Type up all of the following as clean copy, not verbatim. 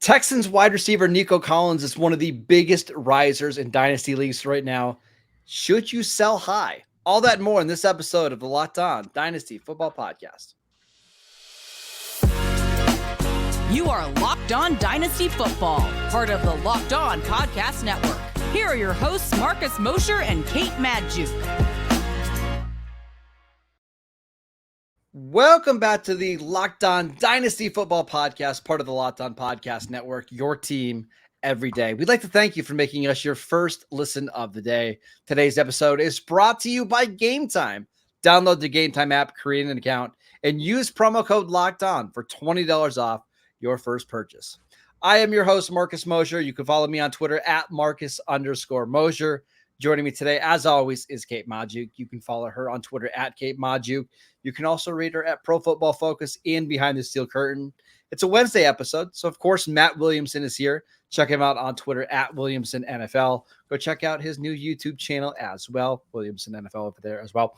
Texans wide receiver Nico Collins is one of the biggest risers in Dynasty leagues right now. Should you sell high? All that and more in this episode of the Locked On Dynasty Football Podcast. You are Locked On Dynasty Football, part of the Locked On Podcast Network. Here are your hosts, Marcus Mosher and Kate Madjuk. Welcome back to the Locked On Dynasty Football Podcast, part of the Locked On Podcast Network, your team every day. We'd like to thank you for making us your first listen of the day. Today's episode is brought to you by Gametime. Download the Gametime app, create an account, and use promo code Locked On for $20 off your first purchase. I am your host, Marcus Mosher. You can follow me on Twitter at Marcus_Mosher. Joining me today, as always, is Kate Madjuk. You can follow her on Twitter at Kate Madjuk. You can also read her at Pro Football Focus and Behind the Steel Curtain. It's a Wednesday episode, so of course, Matt Williamson is here. Check him out on Twitter at Williamson NFL. Go check out his new YouTube channel as well, Williamson NFL over there as well.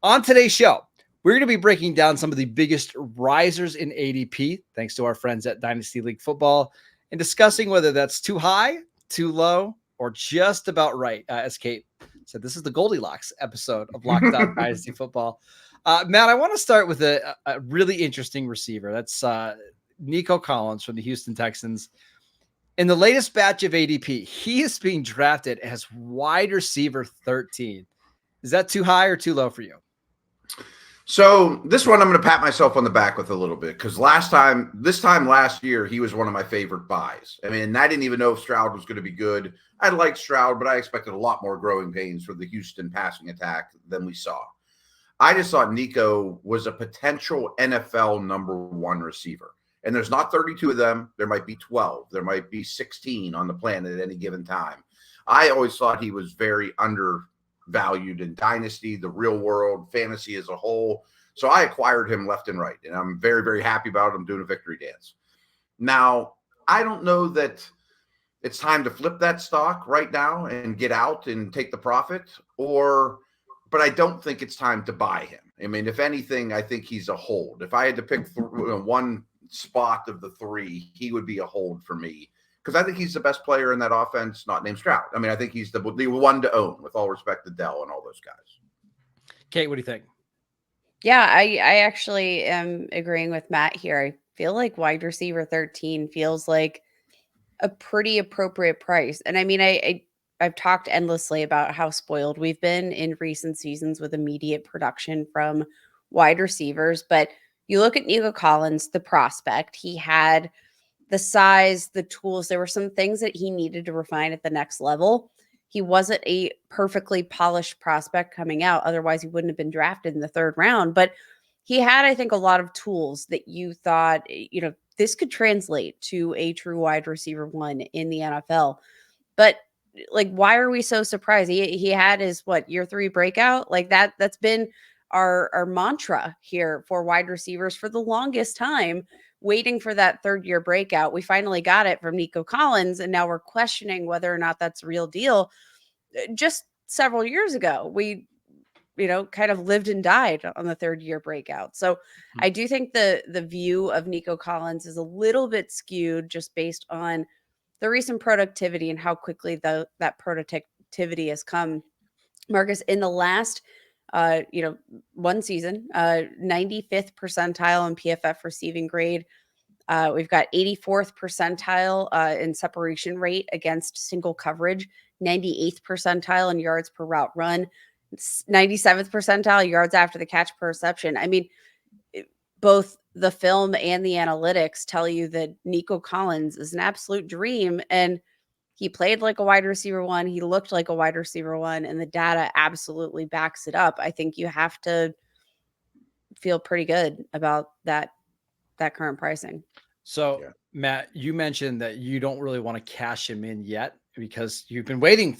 On today's show, we're going to be breaking down some of the biggest risers in ADP, thanks to our friends at Dynasty League Football, and discussing whether that's too high, too low, or just about right. As Kate said, this is the Goldilocks episode of Locked On Dynasty Football. Matt, I want to start with a really interesting receiver. That's Nico Collins from the Houston Texans. In the latest batch of ADP, he is being drafted as wide receiver 13. Is that too high or too low for you? So this one I'm going to pat myself on the back with a little bit because this time last year, he was one of my favorite buys. I mean, I didn't even know if Stroud was going to be good. I liked Stroud, but I expected a lot more growing pains for the Houston passing attack than we saw. I just thought Nico was a potential NFL number one receiver. And there's not 32 of them. There might be 12. There might be 16 on the planet at any given time. I always thought he was very undervalued in Dynasty, the real world, fantasy as a whole. So I acquired him left and right. And I'm very, very happy about it. I'm doing a victory dance. Now, I don't know that it's time to flip that stock right now and get out and take the profit, but I don't think it's time to buy him. I mean, if anything, I think he's a hold. If I had to pick one spot of the three, he would be a hold for me because I think he's the best player in that offense, not named Stroud. I mean, I think he's the one to own, with all respect to Dell and all those guys. Kate, what do you think? Yeah, I actually am agreeing with Matt here. I feel like wide receiver 13 feels like a pretty appropriate price. And I mean, I've talked endlessly about how spoiled we've been in recent seasons with immediate production from wide receivers. But you look at Nico Collins, the prospect, he had the size, the tools. There were some things that he needed to refine at the next level. He wasn't a perfectly polished prospect coming out. Otherwise, he wouldn't have been drafted in the third round. But he had, I think, a lot of tools that you thought, this could translate to a true wide receiver one in the NFL. But why are we so surprised? He had his year 3 breakout? That's been our mantra here for wide receivers for the longest time, waiting for that third year breakout. We finally got it from Nico Collins, and now we're questioning whether or not that's a real deal. Just several years ago, we kind of lived and died on the third year breakout. So I do think the view of Nico Collins is a little bit skewed just based on the recent productivity and how quickly that productivity has come. Marcus, in the last, one season, 95th percentile in PFF receiving grade. We've got 84th percentile in separation rate against single coverage, 98th percentile in yards per route run, 97th percentile yards after the catch per reception. I mean, both the film and the analytics tell you that Nico Collins is an absolute dream, and he played like a wide receiver one. He looked like a wide receiver one, and the data absolutely backs it up. I think you have to feel pretty good about that current pricing. So, yeah. Matt, you mentioned that you don't really want to cash him in yet because you've been waiting,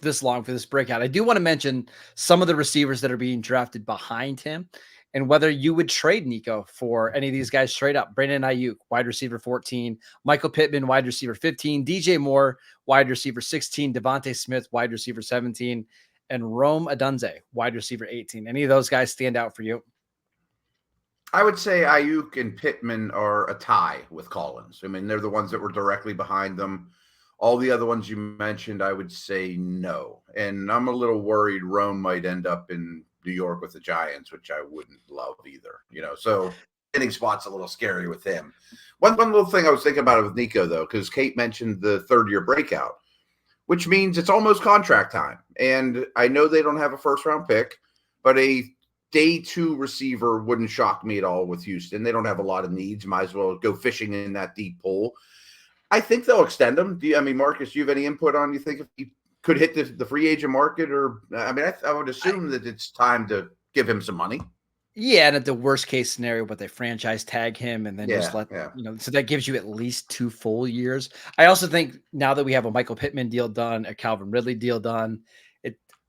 this long for this breakout. I do want to mention some of the receivers that are being drafted behind him and whether you would trade Nico for any of these guys straight up. Brandon Ayuk, wide receiver 14, Michael Pittman, wide receiver 15, DJ Moore, wide receiver 16, Devontae Smith, wide receiver 17, and Rome Odunze, wide receiver 18. Any of those guys stand out for you? I would say Ayuk and Pittman are a tie with Collins. I mean, they're the ones that were directly behind them. All the other ones you mentioned, I would say no. And I'm a little worried Rome might end up in New York with the Giants, which I wouldn't love either. So hitting spot's a little scary with him. One little thing I was thinking about it with Nico, though, because Kate mentioned the third-year breakout, which means it's almost contract time. And I know they don't have a first-round pick, but a day 2 receiver wouldn't shock me at all with Houston. They don't have a lot of needs. Might as well go fishing in that deep pool. I think they'll extend him. Marcus, do you have any input on, you think if he could hit the free agent market? Or, I would assume that it's time to give him some money. Yeah, and at the worst case scenario, but they franchise tag him and then just let so that gives you at least 2 full years. I also think now that we have a Michael Pittman deal done, a Calvin Ridley deal done,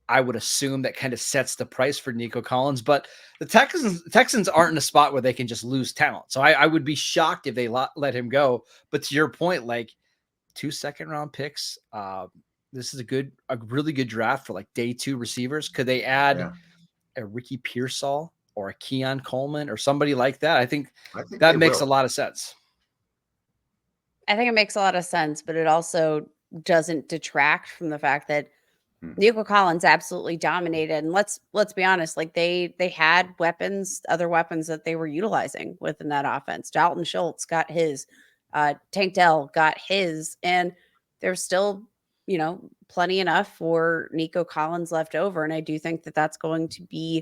I would assume that kind of sets the price for Nico Collins. But the Texans aren't in a spot where they can just lose talent. So I would be shocked if they let him go. But to your point, like 2 second-round picks, this is a really good draft for like day 2 receivers. Could they add a Ricky Pearsall or a Keon Coleman or somebody like that? I think that makes a lot of sense. I think it makes a lot of sense, but it also doesn't detract from the fact that Nico Collins absolutely dominated. And let's be honest, like they had other weapons that they were utilizing within that offense. Dalton Schultz got his, Tank Dell got his, and there's still, plenty enough for Nico Collins left over. And I do think that that's going to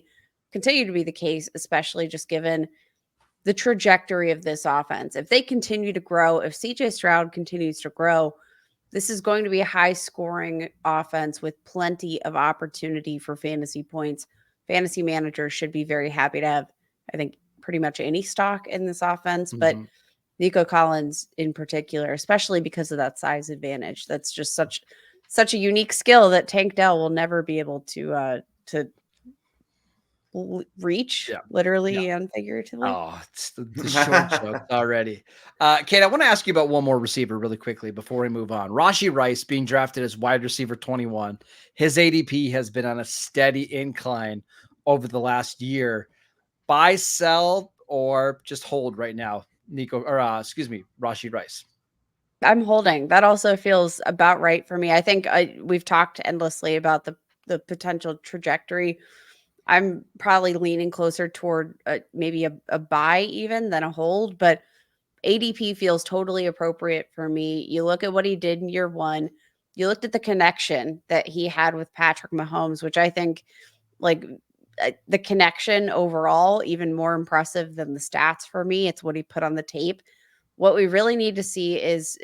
continue to be the case, especially just given the trajectory of this offense. If they continue to grow, if CJ Stroud continues to grow, this is going to be a high-scoring offense with plenty of opportunity for fantasy points. Fantasy managers should be very happy to have, I think, pretty much any stock in this offense. But Nico Collins in particular, especially because of that size advantage, that's just such a unique skill that Tank Dell will never be able to reach, literally and figuratively. Oh, it's the short joke already. Kate, I want to ask you about one more receiver really quickly before we move on. Rashee Rice being drafted as wide receiver 21. His ADP has been on a steady incline over the last year. Buy, sell, or just hold right now, Rashee Rice? I'm holding. That also feels about right for me. I think we've talked endlessly about the potential trajectory. I'm probably leaning closer toward maybe a buy even than a hold, but ADP feels totally appropriate for me. You look at what he did in year 1. You looked at the connection that he had with Patrick Mahomes, which I think the connection overall, even more impressive than the stats for me. It's what he put on the tape. What we really need to see is,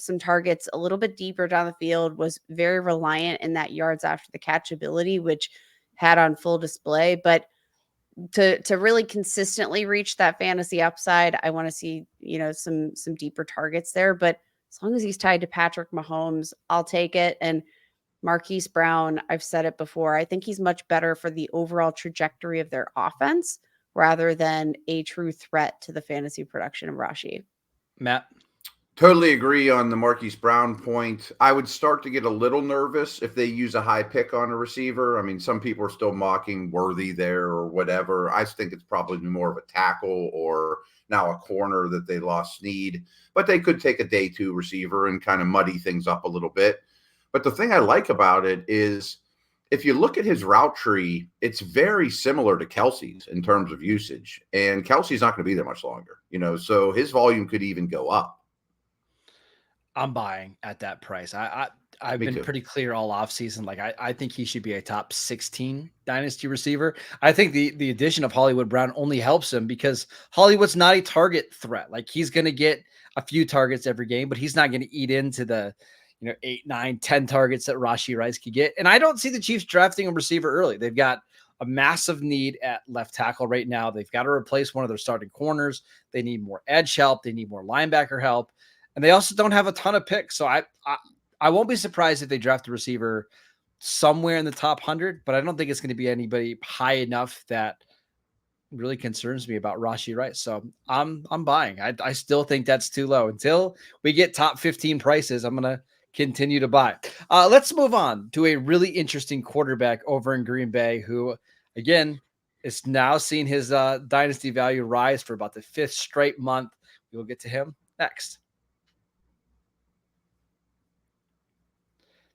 some targets a little bit deeper down the field, was very reliant in that yards after the catch ability, which had on full display. But to really consistently reach that fantasy upside, I want to see, some deeper targets there. But as long as he's tied to Patrick Mahomes, I'll take it. And Marquise Brown, I've said it before, I think he's much better for the overall trajectory of their offense rather than a true threat to the fantasy production of Rashee. Matt? Totally agree on the Marquise Brown point. I would start to get a little nervous if they use a high pick on a receiver. I mean, some people are still mocking Worthy there or whatever. I think it's probably more of a tackle or now a corner that they lost Snead. But they could take a day 2 receiver and kind of muddy things up a little bit. But the thing I like about it is if you look at his route tree, it's very similar to Kelsey's in terms of usage. And Kelsey's not going to be there much longer, so his volume could even go up. I'm buying at that price. I've been pretty clear all offseason. Like I think he should be a top 16 dynasty receiver. I think the addition of Hollywood Brown only helps him because Hollywood's not a target threat. Like he's going to get a few targets every game, but he's not going to eat into the 8, 9, 10 targets that Rashee Rice could get. And I don't see the Chiefs drafting a receiver early. They've got a massive need at left tackle right now. They've got to replace one of their starting corners. They need more edge help. They need more linebacker help. And they also don't have a ton of picks. So I won't be surprised if they draft a receiver somewhere in the top 100, but I don't think it's going to be anybody high enough that really concerns me about Rashee Rice. So I'm buying. I still think that's too low. Until we get top 15 prices, I'm going to continue to buy. Let's move on to a really interesting quarterback over in Green Bay who, again, It's now seen his dynasty value rise for about the 5th straight month. We will get to him next.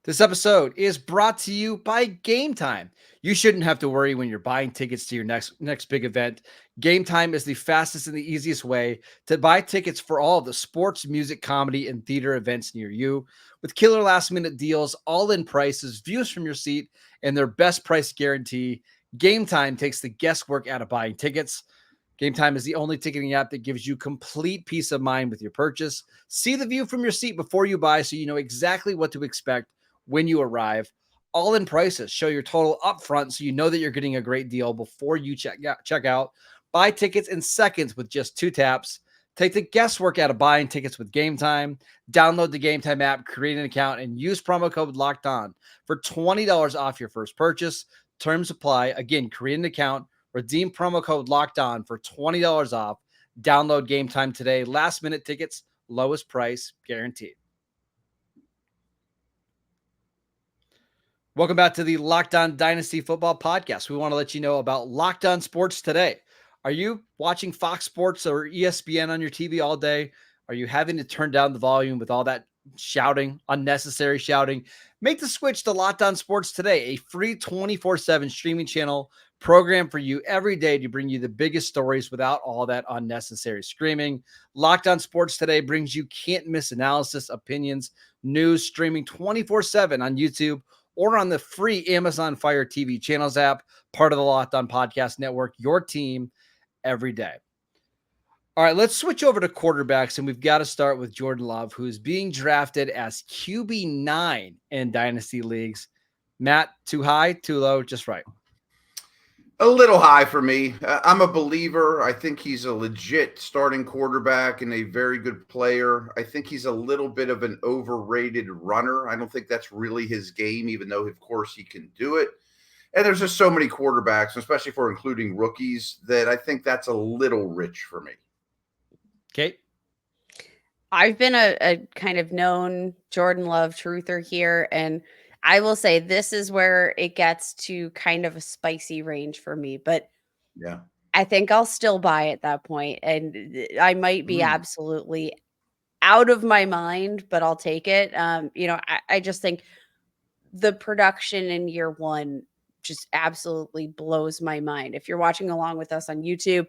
This episode is brought to you by Gametime. You shouldn't have to worry when you're buying tickets to your next big event. Gametime is the fastest and the easiest way to buy tickets for all of the sports, music, comedy, and theater events near you. With killer last-minute deals, all-in prices, views from your seat, and their best price guarantee, Gametime takes the guesswork out of buying tickets. Gametime is the only ticketing app that gives you complete peace of mind with your purchase. See the view from your seat before you buy so you know exactly what to expect when you arrive. All-in prices show your total upfront so you know that you're getting a great deal before you check out. Buy tickets in seconds with just 2 taps. Take the guesswork out of buying tickets with Gametime. Download the Gametime app, create an account, and use promo code LOCKEDON for $20 off your first purchase. Terms apply. Again, create an account, redeem promo code LOCKEDON for $20 off. Download Gametime today. Last-minute tickets, lowest price guaranteed. Welcome back to the Locked On Dynasty Football Podcast. We want to let you know about Locked On Sports Today. Are you watching Fox Sports or ESPN on your TV all day? Are you having to turn down the volume with all that shouting, unnecessary shouting? Make the switch to Locked On Sports Today, a free 24/7 streaming channel program for you every day to bring you the biggest stories without all that unnecessary screaming. Locked On Sports Today brings you can't-miss analysis, opinions, news, streaming 24/7 on YouTube or on the free Amazon Fire TV channels app, part of the Locked On Podcast Network, your team every day. All right, let's switch over to quarterbacks, and we've got to start with Jordan Love, who is being drafted as QB9 in Dynasty leagues. Matt, too high, too low, just right? A little high for me. I'm a believer. I think he's a legit starting quarterback and a very good player. I think he's a little bit of an overrated runner. I don't think that's really his game, even though, of course, he can do it. And there's just so many quarterbacks, especially for including rookies, that I think that's a little rich for me. Kate? I've been a kind of known Jordan Love truther here, and I will say this is where it gets to kind of a spicy range for me, but Yeah. I think I'll still buy at that point, and I might be absolutely out of my mind, but I'll take it. I just think the production in year one just absolutely blows my mind. If you're watching along with us on YouTube,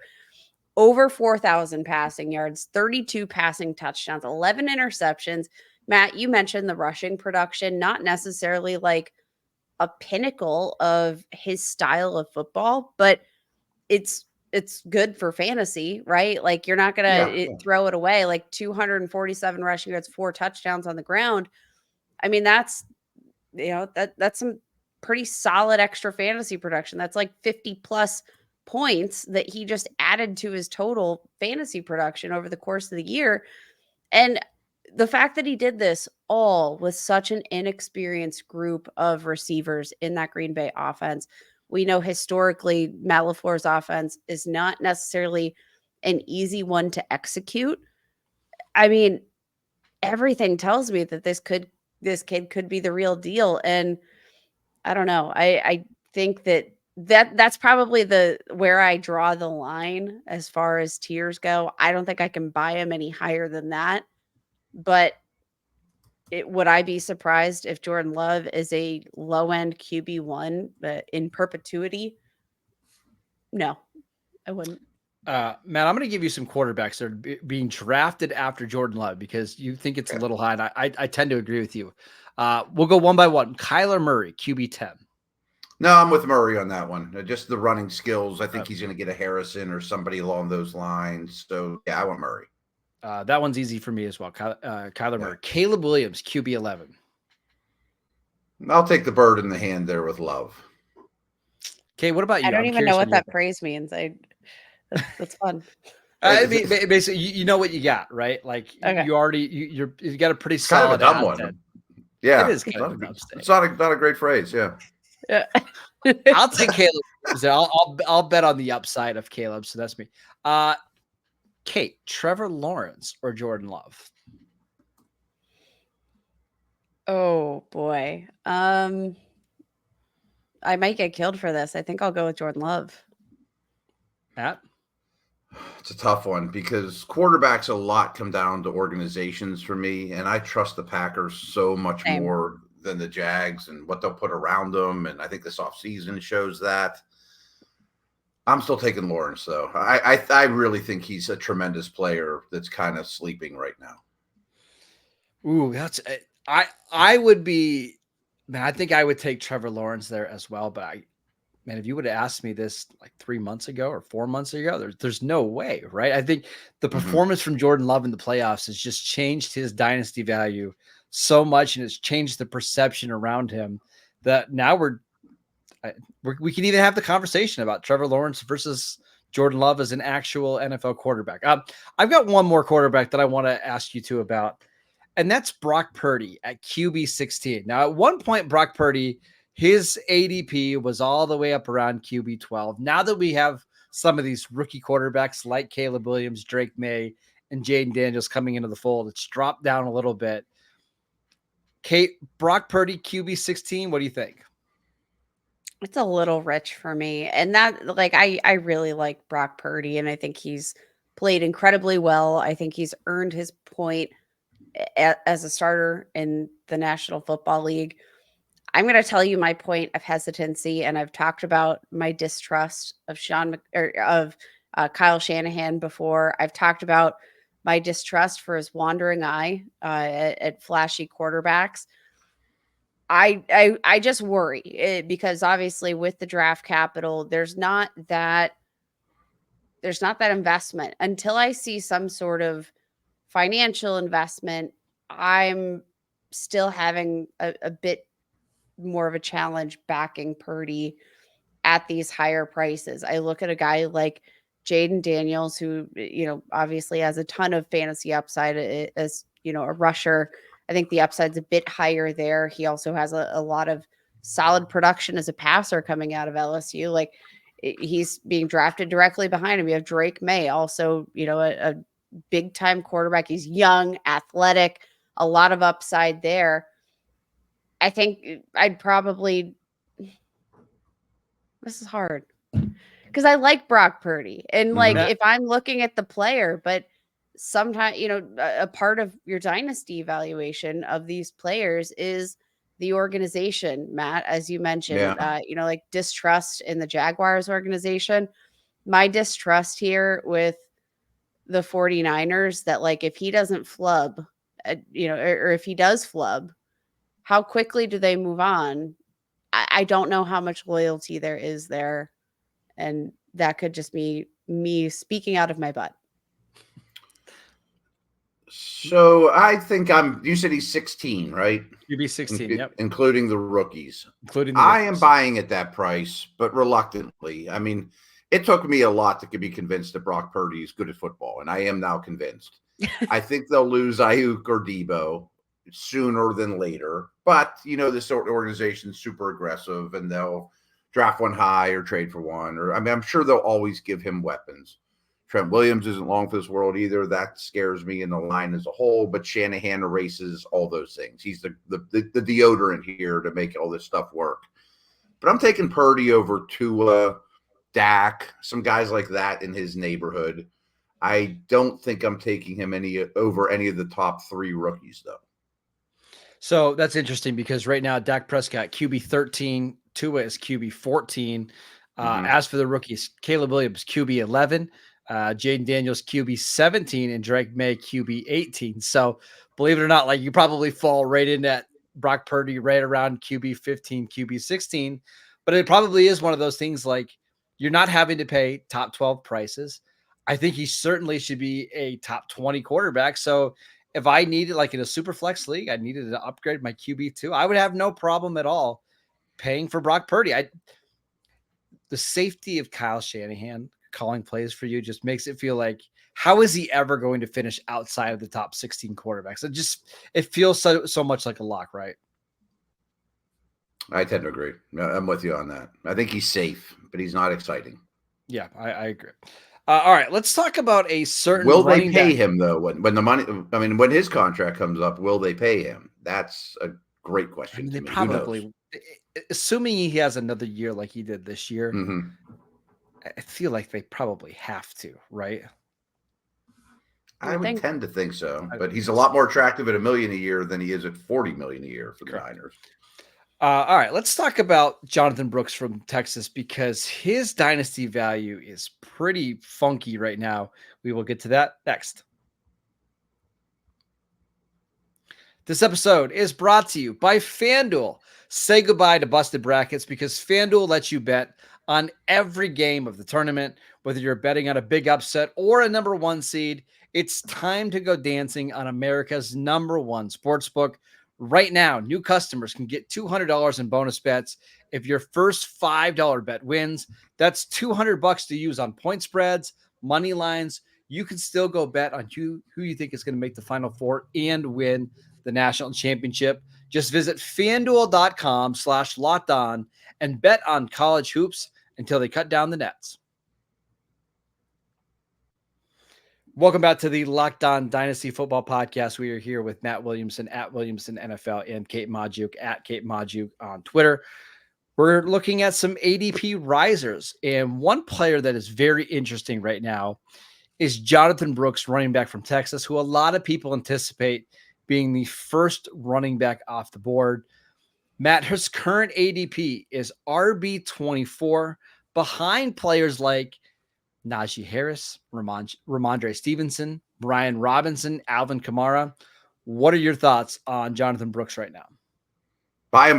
over 4,000 passing yards, 32 passing touchdowns, 11 interceptions. Matt, you mentioned the rushing production, not necessarily like a pinnacle of his style of football, but it's good for fantasy, right? Like you're not going to throw it away. Like 247 rushing yards, 4 touchdowns on the ground. I mean, that's some pretty solid extra fantasy production. That's like 50 plus points that he just added to his total fantasy production over the course of the year. And the fact that he did this all with such an inexperienced group of receivers in that Green Bay offense. We know historically Matt LaFleur's offense is not necessarily an easy one to execute. I mean, everything tells me that this kid could be the real deal. And I don't know. I think that's probably where I draw the line as far as tiers go. I don't think I can buy him any higher than that. But would I be surprised if Jordan Love is a low-end QB1 in perpetuity? No, I wouldn't. Matt, I'm going to give you some quarterbacks that are being drafted after Jordan Love because you think it's a little high, and I tend to agree with you. We'll go one by one. Kyler Murray, QB10. No, I'm with Murray on that one. Just the running skills. I think he's going to get a Harrison or somebody along those lines. So, yeah, I want Murray. That one's easy for me as well. Kyler Murray. Caleb Williams, QB11. I'll take the bird in the hand there with Love. Okay, what about you? I don't even know what that phrase means. That's fun. I mean, basically, you know what you got, right? Like you already you got a pretty solid kind of a dumb one. Yeah, it is kind of a dumb it's not a great phrase. Yeah. I'll take Caleb. I'll bet on the upside of Caleb. So that's me. Kate, Trevor Lawrence or Jordan Love? Oh boy. I might get killed for this. I think I'll go with Jordan Love. Matt? It's a tough one because quarterbacks a lot come down to organizations for me, and I trust the Packers so much Same. more than the Jags and what they'll put around them, and I think this offseason shows that. I'm still taking Lawrence, though. I really think he's a tremendous player that's kind of sleeping right now. Ooh, that's I would be, man. I think I would take Trevor Lawrence there as well. But man, if you would have asked me this like 3 months ago or 4 months ago, there's no way, right? I think the performance from Jordan Love in the playoffs has just changed his dynasty value so much, and it's changed the perception around him that now we can even have the conversation about Trevor Lawrence versus Jordan Love as an actual NFL quarterback. I've got one more quarterback that I want to ask you two about, and that's Brock Purdy at QB 16. Now, at one point, Brock Purdy, his ADP was all the way up around QB 12. Now that we have some of these rookie quarterbacks like Caleb Williams, Drake May, and Jaden Daniels coming into the fold, it's dropped down a little bit. Brock Purdy, QB 16, what do you think? It's a little rich for me. And that, like, I really like Brock Purdy, and I think he's played incredibly well. I think he's earned his point as a starter in the National Football League. I'm going to tell you my point of hesitancy, and I've talked about my distrust of Kyle Shanahan before. I've talked about my distrust for his wandering eye at flashy quarterbacks. I just worry because obviously with the draft capital, there's not that investment until I see some sort of financial investment. I'm still having a bit more of a challenge backing Purdy at these higher prices. I look at a guy like Jaden Daniels, who, obviously has a ton of fantasy upside as, a rusher. I think the upside's a bit higher there. He also has a lot of solid production as a passer coming out of LSU. Like, he's being drafted directly behind him. You have Drake May, also, a big time quarterback. He's young, athletic, a lot of upside there. I think I'd probably, this is hard because I like Brock Purdy, and like, if I'm looking at the player, but sometimes, a part of your dynasty evaluation of these players is the organization, Matt, as you mentioned, like distrust in the Jaguars organization. My distrust here with the 49ers that, like, if he doesn't flub, or if he does flub, how quickly do they move on? I don't know how much loyalty there is there. And that could just be me speaking out of my butt. So I think you said he's 16, right? QB 16, yep. Including the rookies. I am buying at that price, but reluctantly. I mean, it took me a lot to be convinced that Brock Purdy is good at football, and I am now convinced. I think they'll lose Ayuk or Debo sooner than later, but this organization's super aggressive, and they'll draft one high or trade for one, or I'm sure they'll always give him weapons. Trent Williams isn't long for this world either. That scares me in the line as a whole, but Shanahan erases all those things. He's the deodorant here to make all this stuff work. But I'm taking Purdy over Tua, Dak, some guys like that in his neighborhood. I don't think I'm taking him over any of the top 3 rookies, though. So that's interesting because right now, Dak Prescott, QB 13, Tua is QB 14. As for the rookies, Caleb Williams, QB 11, Jaden Daniels, QB 17, and Drake May, QB 18. So believe it or not, like, you probably fall right in that Brock Purdy right around QB 15, QB 16. But it probably is one of those things, like, you're not having to pay top 12 prices. I think he certainly should be a top 20 quarterback. So if I needed, like in a super flex league, I needed to upgrade my QB2, I would have no problem at all paying for Brock Purdy. The safety of Kyle Shanahan calling plays for you just makes it feel like, how is he ever going to finish outside of the top 16 quarterbacks? It feels so much like a lock, right? I tend to agree. I'm with you on that. I think he's safe, but he's not exciting. Yeah, I agree. All right, let's talk about a certain. Will they pay him though? When the money, when his contract comes up, will they pay him? That's a great question. They probably, assuming he has another year like he did this year. I feel like they probably have to, right? I would think. tend to think so, I but would he's a think lot so. more attractive at $1 million a year than he is at $40 million a year for the Correct. Niners. All right, let's talk about Jonathan Brooks from Texas because his dynasty value is pretty funky right now. We will get to that next. This episode is brought to you by FanDuel. Say goodbye to busted brackets because FanDuel lets you bet on every game of the tournament, whether you're betting on a big upset or a number one seed. It's time to go dancing on America's number one sportsbook. Right now, new customers can get $200 in bonus bets if your first $5 bet wins. That's $200 to use on point spreads, money lines. You can still go bet on who you think is going to make the Final Four and win the national championship. Just visit fanduel.com/lockedon and bet on college hoops until they cut down the nets. Welcome back to the Locked On Dynasty Football Podcast. We are here with Matt Williamson at Williamson NFL and Kate Majuk at Kate Majuk on Twitter. We're looking at some ADP risers, and one player that is very interesting right now is Jonathan Brooks, running back from Texas, who a lot of people anticipate being the first running back off the board. Matt, his current ADP is RB24, behind players like Najee Harris, Ramondre Stevenson, Brian Robinson, Alvin Kamara. What are your thoughts on Jonathan Brooks right now? Buy him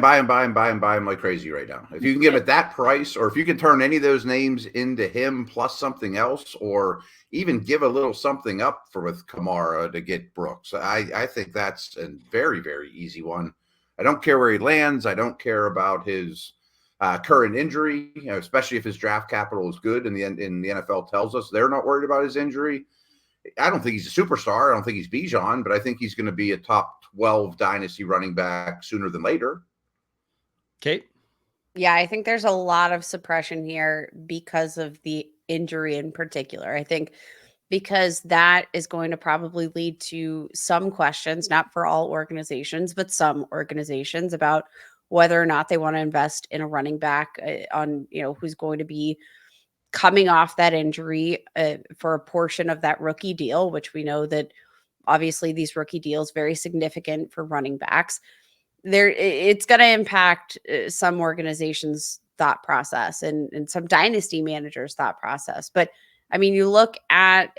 like crazy right now. If you can get him at that price, or if you can turn any of those names into him plus something else, or even give a little something up for with Kamara to get Brooks, I think that's a very, very easy one. I don't care where he lands. I don't care about his current injury, especially if his draft capital is good. And the NFL tells us they're not worried about his injury. I don't think he's a superstar. I don't think he's Bijan, but I think he's going to be a top 12 dynasty running back sooner than later. Kate? Yeah, I think there's a lot of suppression here because of the injury in particular. I think because that is going to probably lead to some questions, not for all organizations, but some organizations about whether or not they want to invest in a running back on, who's going to be coming off that injury for a portion of that rookie deal, which we know that obviously these rookie deals very significant for running backs. It's going to impact some organizations' thought process and some dynasty managers' thought process. But I mean, you look at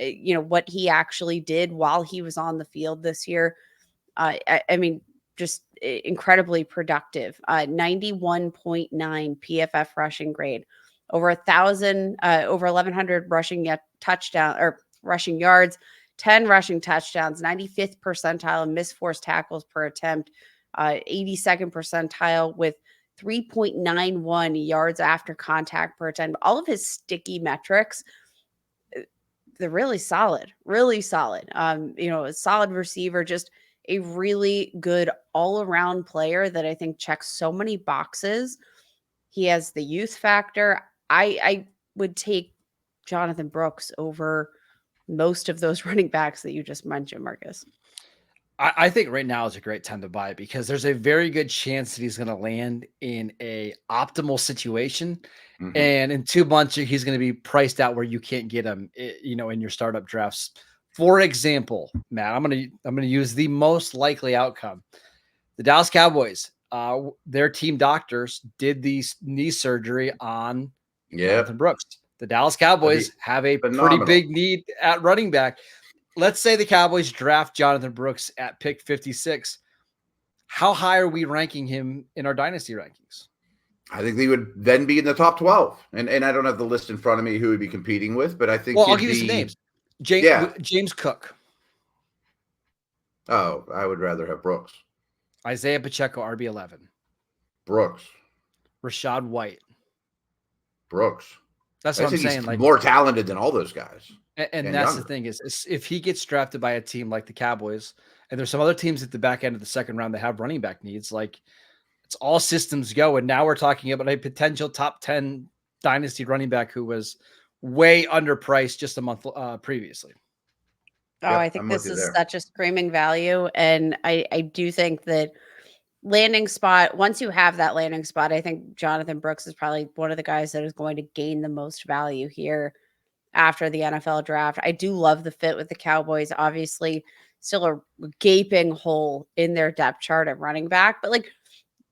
what he actually did while he was on the field this year. I mean, just incredibly productive. 91.9 PFF rushing grade, over 1,100 rushing rushing yards, 10 rushing touchdowns, 95th percentile in missed forced tackles per attempt, 82nd percentile with 3.91 yards after contact per attempt. All of his sticky metrics, they're really solid, really solid. A solid receiver, just a really good all-around player that I think checks so many boxes. He has the youth factor. I would take Jonathan Brooks over most of those running backs that you just mentioned, Marcus. I think right now is a great time to buy because there's a very good chance that he's going to land in a optimal situation. Mm-hmm. And in 2 months, he's going to be priced out where you can't get him, in your startup drafts. For example, Matt, I'm going to use the most likely outcome. The Dallas Cowboys, their team doctors did the knee surgery on Jonathan Brooks. The Dallas Cowboys have a pretty big need at running back. Let's say the Cowboys draft Jonathan Brooks at pick 56. How high are we ranking him in our dynasty rankings? I think he would then be in the top 12. And I don't have the list in front of me who he'd be competing with, but I think I'll give you some names. James Cook. Oh, I would rather have Brooks. Isaiah Pacheco, RB11. Brooks. Rashad White. Brooks. That's what I'm saying. He's more talented than all those guys. And that's the thing is if he gets drafted by a team like the Cowboys, and there's some other teams at the back end of the second round that have running back needs, like it's all systems go. And now we're talking about a potential top 10 dynasty running back who was way underpriced just a month previously. I think this is such a screaming value. And I do think that landing spot, once you have that landing spot, I think Jonathan Brooks is probably one of the guys that is going to gain the most value here after the NFL draft. I do love the fit with the Cowboys. Obviously, still a gaping hole in their depth chart at running back, but like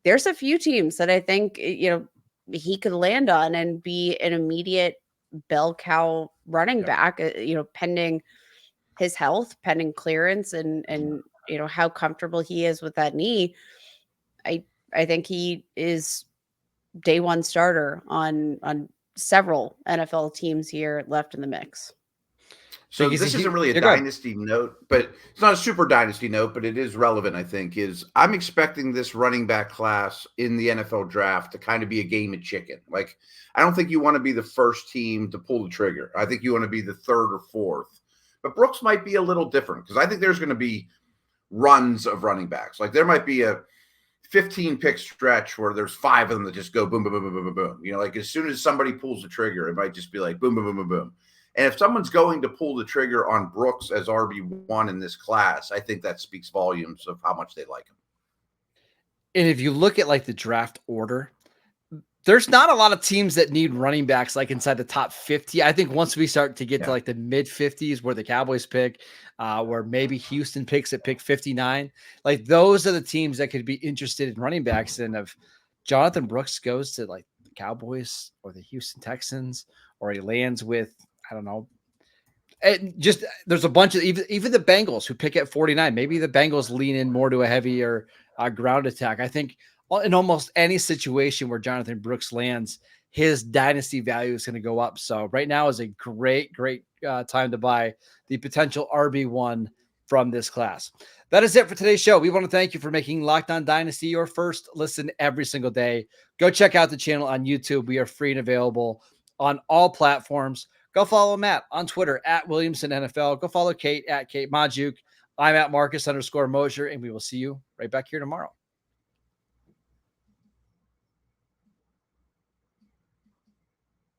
there's a few teams that I think, he could land on and be an immediate bell cow running back, pending his health, pending clearance and how comfortable he is with that knee. I think he is day one starter on several NFL teams here left in the mix. So this isn't really a dynasty note, but it's not a super dynasty note, but it is relevant, I think, is I'm expecting this running back class in the NFL draft to kind of be a game of chicken. Like, I don't think you want to be the first team to pull the trigger. I think you want to be the third or fourth. But Brooks might be a little different because I think there's going to be runs of running backs. Like, there might be a 15 pick stretch where there's 5 of them that just go boom, boom, boom, boom, boom, boom. Like as soon as somebody pulls the trigger, it might just be like boom, boom, boom, boom, boom. And if someone's going to pull the trigger on Brooks as RB1 in this class, I think that speaks volumes of how much they like him. And if you look at like the draft order, there's not a lot of teams that need running backs like inside the top 50. I think once we start to get to like the mid 50s where the Cowboys pick, where maybe Houston picks at pick 59, like those are the teams that could be interested in running backs. And if Jonathan Brooks goes to like the Cowboys or the Houston Texans, or he lands with, I don't know, just there's a bunch of even the Bengals who pick at 49. Maybe the Bengals lean in more to a heavier ground attack. I think in almost any situation where Jonathan Brooks lands, his dynasty value is going to go up. So right now is a great time to buy the potential RB1 from this class. That is it for today's show. We want to thank you for making Locked On Dynasty your first listen every single day. Go check out the channel on YouTube. We are free and available on all platforms. Go follow Matt on Twitter at Williamson NFL. Go follow Kate at Kate Majuk. I'm at Marcus _Mosher, and we will see you right back here tomorrow.